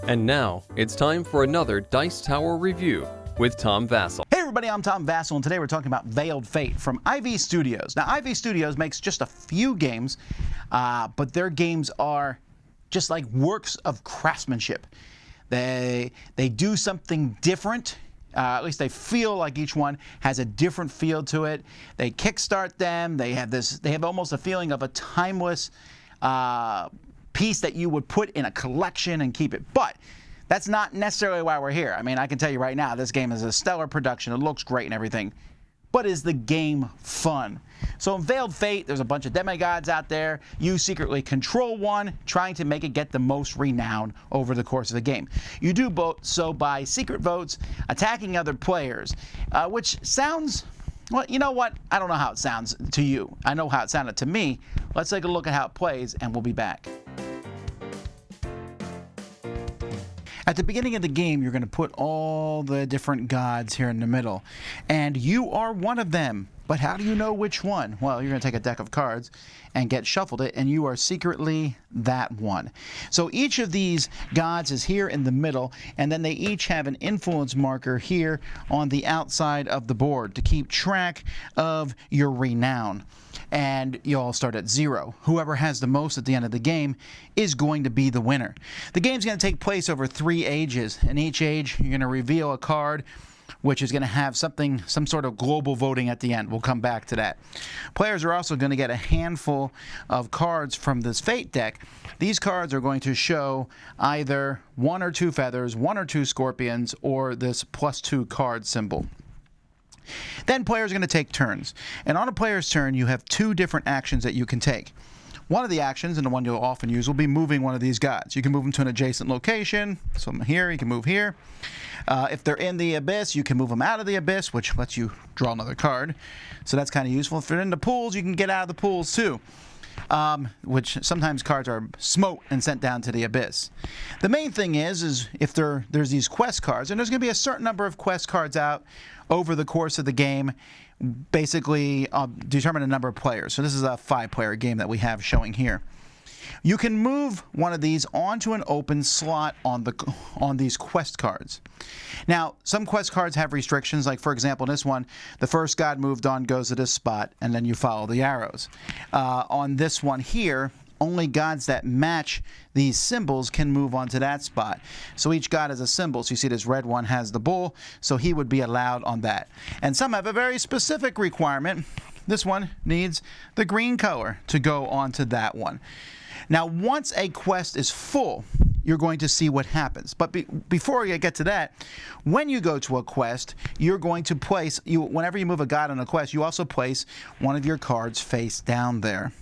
And now, it's time for another Dice Tower review with Tom Vasel. Hey everybody, I'm Tom Vasel, and today we're talking about Veiled Fate from IV Studios. Now, IV Studios makes just a few games, but their games are just like works of craftsmanship. They do something different. At least they feel like each one has a different feel to it. They kickstart them. They have almost a feeling of a timeless piece that you would put in a collection and keep it. But that's not necessarily why we're here. I mean, I can tell you right now, this game is a stellar production. It looks great and everything. But is the game fun? So in Veiled Fate, there's a bunch of demigods out there. You secretly control one, trying to make it get the most renown over the course of the game. You do so by secret votes, attacking other players, which sounds, well, you know what? I don't know how it sounds to you. I know how it sounded to me. Let's take a look at how it plays, and we'll be back. At the beginning of the game, you're going to put all the different gods here in the middle, and you are one of them. But how do you know which one? Well, you're going to take a deck of cards and get shuffled it, and you are secretly that one. So each of these gods is here in the middle, and then they each have an influence marker here on the outside of the board to keep track of your renown. And you all start at 0. Whoever has the most at the end of the game is going to be the winner. The game's going to take place over 3 ages. In each age, you're going to reveal a card which is going to have some sort of global voting at the end. We'll come back to that. Players are also going to get a handful of cards from this Fate deck. These cards are going to show either 1 or 2 feathers, 1 or 2 scorpions, or this +2 card symbol. Then players are going to take turns. And on a player's turn, you have 2 different actions that you can take. One of the actions, and the one you'll often use, will be moving one of these gods. You can move them to an adjacent location. So here, you can move here. If they're in the abyss, you can move them out of the abyss, which lets you draw another card. So that's kind of useful. If they're in the pools, you can get out of the pools too. Which sometimes cards are smote and sent down to the abyss. The main thing is if there's these quest cards, and there's going to be a certain number of quest cards out over the course of the game, basically determine a number of players. So this is a 5-player game that we have showing here. You can move one of these onto an open slot on these quest cards. Now, some quest cards have restrictions, like for example, this one, the first god moved on goes to this spot, and then you follow the arrows. On this one here, only gods that match these symbols can move on to that spot. So each god has a symbol. So you see this red one has the bull, so he would be allowed on that. And some have a very specific requirement. This one needs the green color to go onto that one. Now, once a quest is full, you're going to see what happens. But before you get to that, when you go to a quest, you're going to place, whenever you move a god on a quest, you also place one of your cards face down there.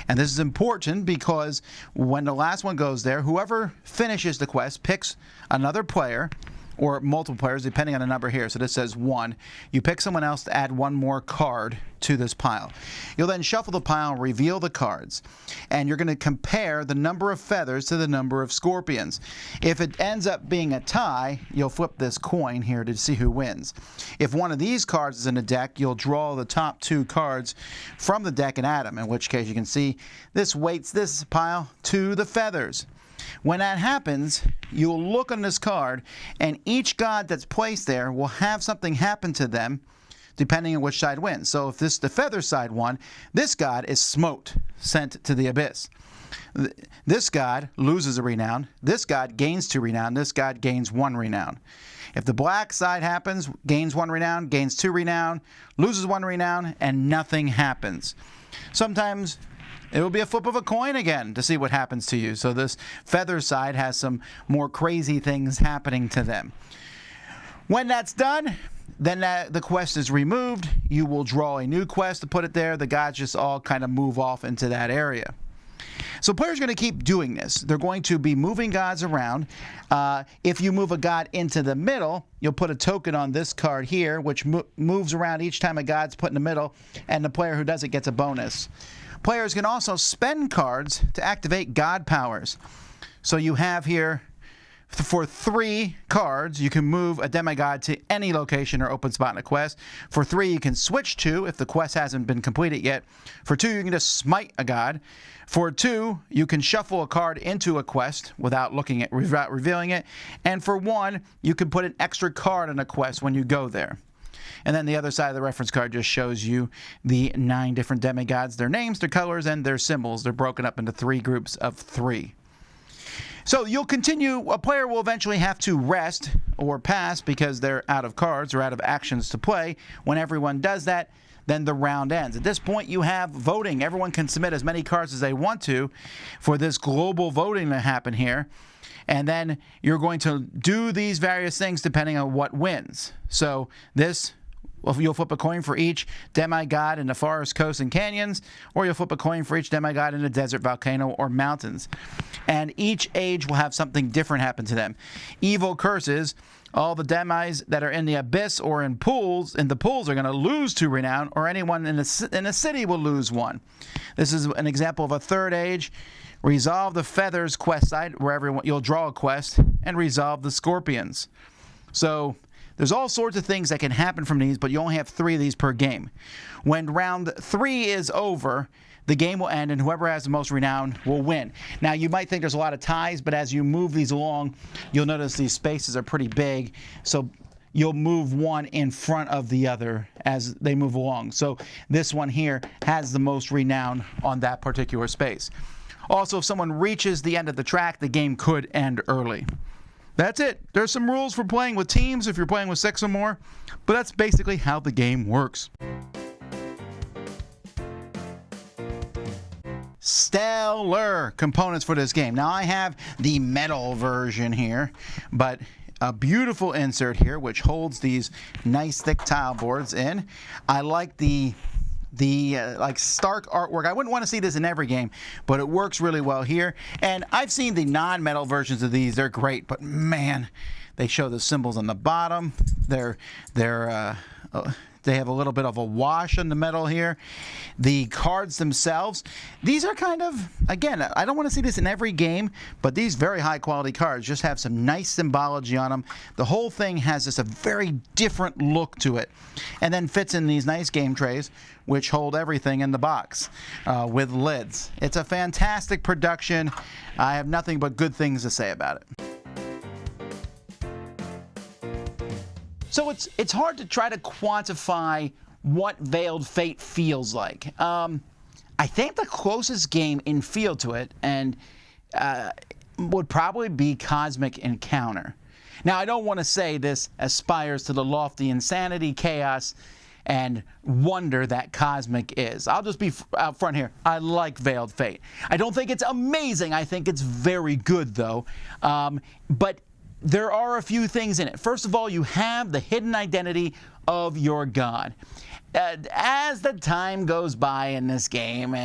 And this is important because when the last one goes there, whoever finishes the quest picks another player, or multiple players, depending on the number here. So this says 1. You pick someone else to add 1 more card to this pile. You'll then shuffle the pile and reveal the cards. And you're going to compare the number of feathers to the number of scorpions. If it ends up being a tie, you'll flip this coin here to see who wins. If one of these cards is in the deck, you'll draw the top 2 cards from the deck and add them, in which case you can see this weights this pile to the feathers. When that happens, you'll look on this card, and each god that's placed there will have something happen to them depending on which side wins. So if the feather side won, this god is smote, sent to the abyss. This god loses a renown. This god gains 2 renown. This god gains 1 renown. If the black side happens, gains 1 renown, gains 2 renown, loses 1 renown, and nothing happens. Sometimes it will be a flip of a coin again to see what happens to you. So this feather side has some more crazy things happening to them. When that's done, then the quest is removed. You will draw a new quest to put it there. The gods just all kind of move off into that area. So players are going to keep doing this. They're going to be moving gods around. If you move a god into the middle, you'll put a token on this card here, which moves around each time a god's put in the middle, and the player who does it gets a bonus. Players can also spend cards to activate god powers. So you have here For 3 cards, you can move a demigod to any location or open spot in a quest. For 3, you can switch to if the quest hasn't been completed yet. For 2, you can just smite a god. For 2, you can shuffle a card into a quest without revealing it. And for 1, you can put an extra card in a quest when you go there. And then the other side of the reference card just shows you the 9 different demigods, their names, their colors, and their symbols. They're broken up into 3 groups of 3. So you'll continue, a player will eventually have to rest or pass because they're out of cards or out of actions to play. When everyone does that, then the round ends. At this point, you have voting. Everyone can submit as many cards as they want to for this global voting to happen here. And then you're going to do these various things depending on what wins. So this, you'll flip a coin for each demigod in the forest, coast, and canyons, or you'll flip a coin for each demigod in a desert, volcano, or mountains. And each age will have something different happen to them. Evil curses, all the demis that are in the abyss or in the pools are going to lose 2 renown, or anyone in a city will lose 1. This is an example of a 3rd age. Resolve the feathers quest side, where you'll draw a quest, and resolve the scorpions. So there's all sorts of things that can happen from these, but you only have 3 of these per game. When round 3 is over, the game will end, and whoever has the most renown will win. Now, you might think there's a lot of ties, but as you move these along, you'll notice these spaces are pretty big, so you'll move one in front of the other as they move along. So this one here has the most renown on that particular space. Also, if someone reaches the end of the track, the game could end early. That's it. There's some rules for playing with teams if you're playing with 6 or more, but that's basically how the game works. Stellar components for this game. Now I have the metal version here, but a beautiful insert here which holds these nice thick tile boards in. I like the like stark artwork. I wouldn't want to see this in every game, but it works really well here. And I've seen the non-metal versions of these. They're great, but man, they show the symbols on the bottom. They have a little bit of a wash on the metal here. The cards themselves, these are kind of, again, I don't want to see this in every game, but these very high quality cards just have some nice symbology on them. The whole thing has just a very different look to it, and then fits in these nice game trays which hold everything in the box with lids. It's a fantastic production. I have nothing but good things to say about it. So it's hard to try to quantify what Veiled Fate feels like. I think the closest game in feel to it and would probably be Cosmic Encounter. Now, I don't want to say this aspires to the lofty insanity, chaos, and wonder that Cosmic is. I'll just be out front here. I like Veiled Fate. I don't think it's amazing. I think it's very good, though. But there are a few things in it. First of all, you have the hidden identity of your god. As the time goes by in this game,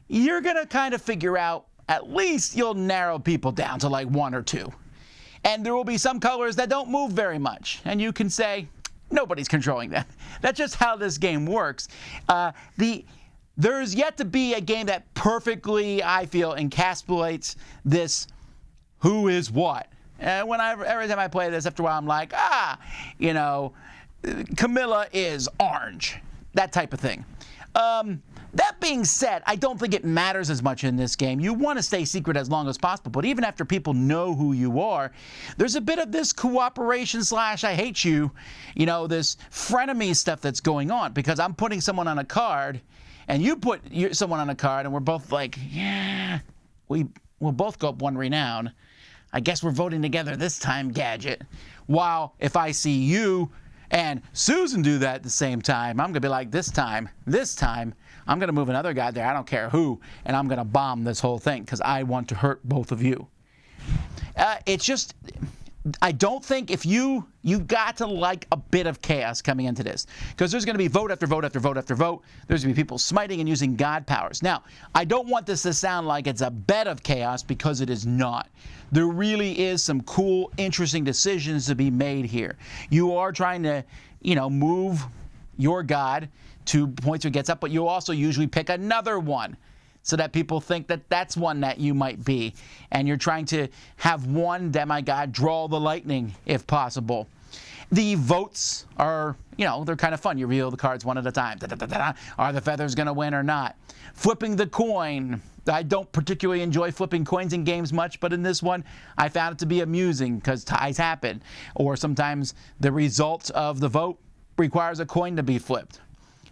you're going to kind of figure out, at least you'll narrow people down to like 1 or 2. And there will be some colors that don't move very much. And you can say, nobody's controlling them. That's just how this game works. There's yet to be a game that perfectly, I feel, encapsulates this who is what. Every time I play this, after a while, I'm like, Camilla is orange. That type of thing. That being said, I don't think it matters as much in this game. You want to stay secret as long as possible, but even after people know who you are, there's a bit of this cooperation / I hate you, this frenemy stuff that's going on, because I'm putting someone on a card, and you put someone on a card, and we're both like, yeah, we'll both go up 1 renown. I guess we're voting together this time, Gadget. While if I see you and Susan do that at the same time, I'm going to be like, this time, I'm going to move another guy there, I don't care who, and I'm going to bomb this whole thing because I want to hurt both of you. It's just, I don't think if you got to like a bit of chaos coming into this, because there's going to be vote after vote after vote after vote. There's going to be people smiting and using god powers. Now, I don't want this to sound like it's a bed of chaos, because it is not. There really is some cool, interesting decisions to be made here. You are trying to, move your god to points where it gets up, but you'll also usually pick another one so that people think that that's one that you might be. And you're trying to have one demigod draw the lightning if possible. The votes are, they're kind of fun. You reveal the cards one at a time. Are the feathers going to win or not? Flipping the coin. I don't particularly enjoy flipping coins in games much, but in this one, I found it to be amusing because ties happen. Or sometimes the result of the vote requires a coin to be flipped.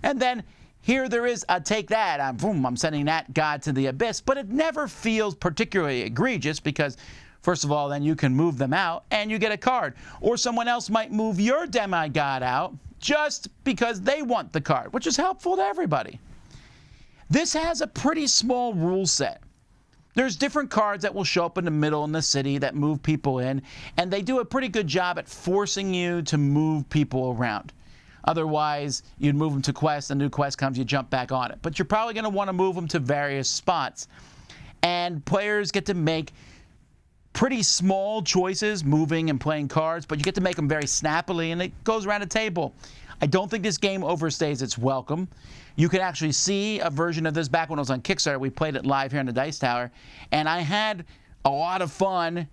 And then here there is a take that. I'm sending that god to the abyss, but it never feels particularly egregious because, first of all, then you can move them out and you get a card. Or someone else might move your demigod out just because they want the card, which is helpful to everybody. This has a pretty small rule set. There's different cards that will show up in the middle in the city that move people in, and they do a pretty good job at forcing you to move people around. Otherwise, you'd move them to quest, a new quest comes, you jump back on it. But you're probably going to want to move them to various spots. And players get to make pretty small choices, moving and playing cards, but you get to make them very snappily, and it goes around the table. I don't think this game overstays its welcome. You can actually see a version of this back when it was on Kickstarter. We played it live here in the Dice Tower, and I had a lot of fun,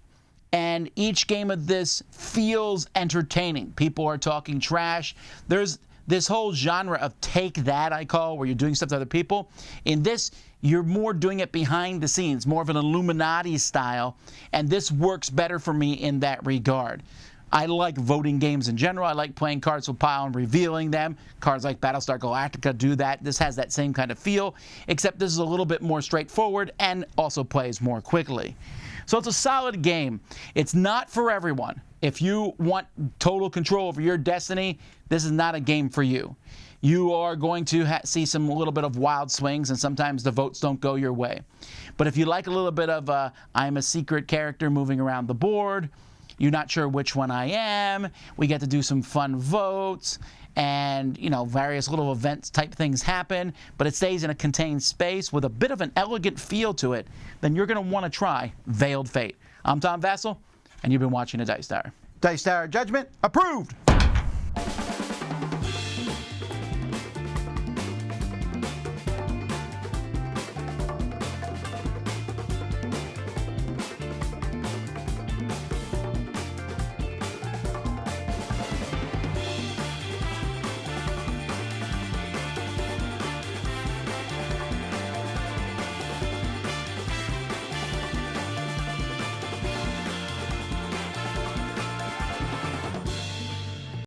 and each game of this feels entertaining. People are talking trash. There's this whole genre of take that, I call, where you're doing stuff to other people. In this, you're more doing it behind the scenes, more of an Illuminati style, and this works better for me in that regard. I like voting games in general. I like playing cards with pile and revealing them. Cards like Battlestar Galactica do that. This has that same kind of feel, except this is a little bit more straightforward and also plays more quickly. So it's a solid game. It's not for everyone. If you want total control over your destiny, this is not a game for you. You are going to see a little bit of wild swings, and sometimes the votes don't go your way. But if you like a little bit of I'm a secret character moving around the board, you're not sure which one I am, we get to do some fun votes, and various little events type things happen, but it stays in a contained space with a bit of an elegant feel to it, then you're going to want to try Veiled Fate. I'm Tom Vasel, and you've been watching the Dice Tower. Dice Tower Judgment approved!